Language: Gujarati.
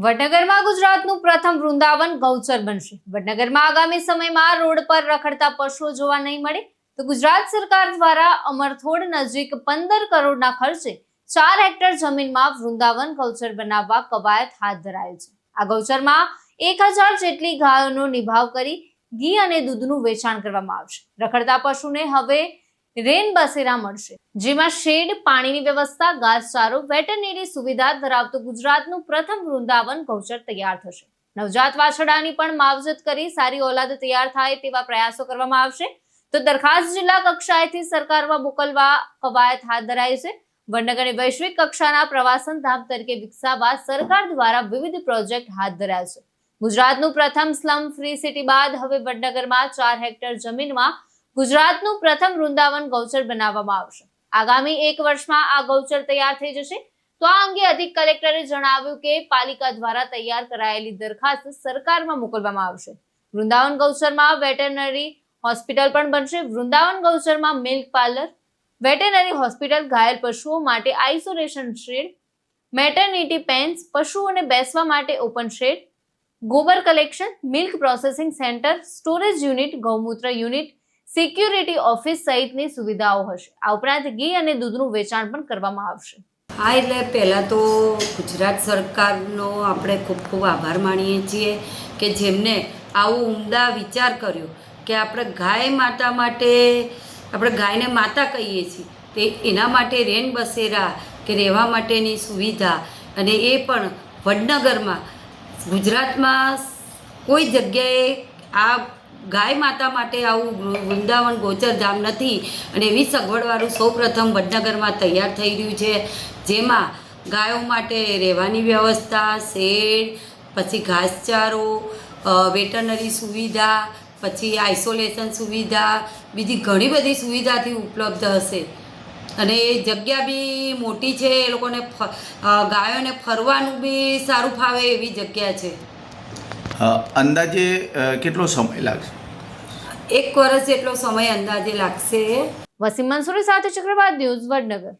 વડનગરમાં ગુજરાતનું પ્રથમ વૃંદાવન ગૌચર બનશે। વડનગરમાં આગામી સમયમાં રોડ પર રખડતા પશુઓ જોવા નહીં મળે તો ગુજરાત સરકાર દ્વારા અમરથોડ નજીક 15 કરોડના ખર્ચે 4 હેક્ટર જમીનમાં વૃંદાવન ગૌચર બનાવવા કવાયત હાથ ધરાઈ છે। આ ગૌચરમાં 1000 જેટલી ગાયોનો નિભાવ કરી ઘી અને દૂધનું વેચાણ કરવામાં આવશે। રખડતા પશુને હવે રેન બસેરા મળશે, જેમાં શેડ, પાણીની વ્યવસ્થા, ઘાસચારો, વેટરનરી સુવિધા ધરાવતું ગુજરાતનું પ્રથમ વૃંદાવન ગૌચર તૈયાર થશે। નવજાત વાછરડાની પણ માવજત કરી સારી ઓલાદ તૈયાર થાય તેવા પ્રયાસો કરવામાં આવશે। તો દરખાસ્ત જિલ્લા કક્ષાએથી સરકારમાં મોકલવા કવાયત હાથ ધરાઈ છે। વડનગરને વૈશ્વિક કક્ષાના પ્રવાસન ધામ તરીકે વિકસાવવા સરકાર દ્વારા વિવિધ પ્રોજેક્ટ હાથ ધરાયા છે। ગુજરાતનું પ્રથમ સ્લમ ફ્રી સિટી બાદ હવે વડનગરમાં 4 હેક્ટર જમીનમાં ગુજરાતનું પ્રથમ વૃંદાવન ગૌચર બનાવવામાં આવશે। આગામી 1 વર્ષમાં આ ગૌચર તૈયાર થઈ જશે। તો આ અંગે અધિક કલેક્ટરે જણાવ્યું કે પાલિકા દ્વારા તૈયાર કરાયેલી દરખાસ્ત સરકારમાં મોકલવામાં આવશે। વૃંદાવન ગૌચરમાં વેટરનરી હોસ્પિટલ પણ બનશે। વૃંદાવન ગૌચરમાં મિલ્ક પાર્લર, વેટરનરી હોસ્પિટલ, ઘાયલ પશુઓ માટે આઇસોલેશન શેડ, મેટર્નિટી પેન્સ, પશુઓને બેસવા માટે ઓપન શેડ, ગોબર collection, milk processing centre, storage unit, ગૌમૂત્ર યુનિટ, સિક્યુરિટી ઓફિસ સહિતની સુવિધાઓ હશે। આ ઉપરાંત ઘી અને દૂધનું વેચાણ પણ કરવામાં આવશે। હા, એટલે પહેલાં તો ગુજરાત સરકારનો આપણે ખૂબ ખૂબ આભાર માનીએ છીએ કે જેમને આવો ઉમદા વિચાર કર્યો કે આપણે ગાય માતા માટે, આપણે ગાયને માતા કહીએ છીએ તે એના માટે રેન બસેરા કે રહેવા માટેની સુવિધા, અને એ પણ વડનગરમાં ગુજરાતમાં કોઈ જગ્યાએ આ ગાય માતા માટે આવું વૃંદાવન ગૌચર ધામ નથી, અને એવી સગવડવાળું સૌપ્રથમ વડનગરમાં તૈયાર થઈ રહ્યું છે, જેમાં ગાયો માટે રહેવાની વ્યવસ્થા, શેડ, પછી ઘાસચારો, વેટરનરી સુવિધા, પછી આઇસોલેશન સુવિધા, બીજી ઘણી બધી સુવિધાથી ઉપલબ્ધ હશે। અને એ જગ્યા બી મોટી છે, એ લોકોને ગાયોને ફરવાનું બી સારું ફાવે એવી જગ્યા છે। અંદાજે કેટલો સમય લાગશે? 1 વર્ષ જેટલો સમય અંદાજે લાગશે। વસીમ મંસૂરી સાથે ચક્રવાત ન્યૂઝ, વડનગર।